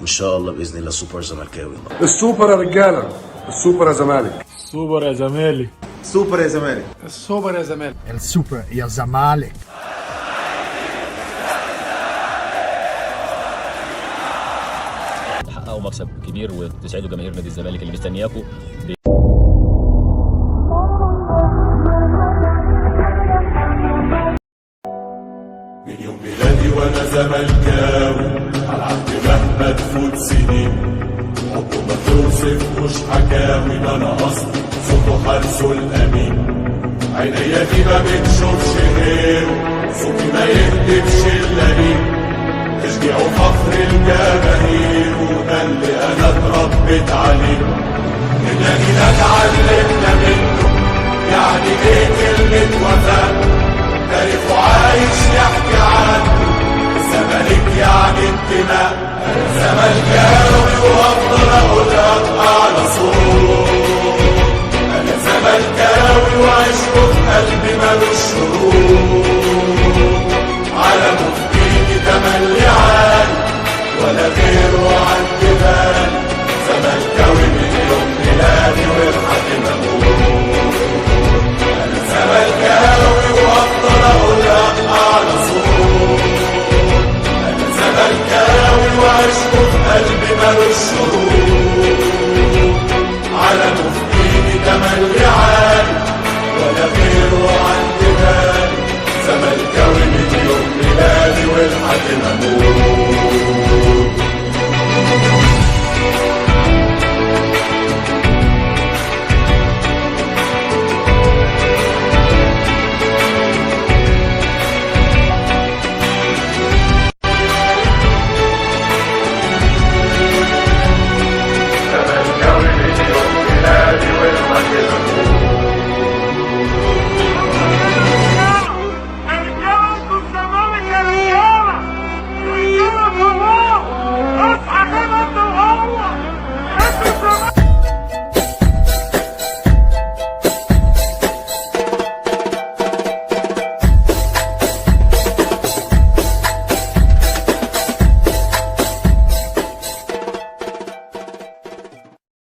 ان شاء الله باذن الله سوبر زملكاوي. السوبر يا رجاله، السوبر يا زمالك، سوبر يا زمالك، سوبر يا زمالك، السوبر يا زمالك، السوبر يا زمالك. تحققوا مكسب كبير وتسعدوا جماهير نادي الزمالك اللي مستنياكم. من يوم ميلادي وانا زملكاوي، على العهد مهما تفوت سنين، حبه ما توصفوش حكاوي، ده انا اصلي صوته حارسه الامين، عينيا دي ما بتشوفش غيره، صوتي ما يهدفش الا ليه، تشجيع وفخر الجماهير، وده اللي انا اتربيت عليه، النادي اتعلمنا منه، يعني ايه كلمة وفاء، تاريخه عايش يحكي عنه، الزمالك يعني انتماء، زملكاوي وافضل اقولها بأعلى صوت، انا زملكاوي وعشقه في قلبي ملوش شروط، علمه في ايدي تملي عالي، ولا غيره عندي بالي، زملكاوي من يوم ميلادي ولحد ما اموت، انا زملكاوي وافضل اقولها بأعلى صوت، انا زملكاوي وعشقه في قلبي ملوش شروط.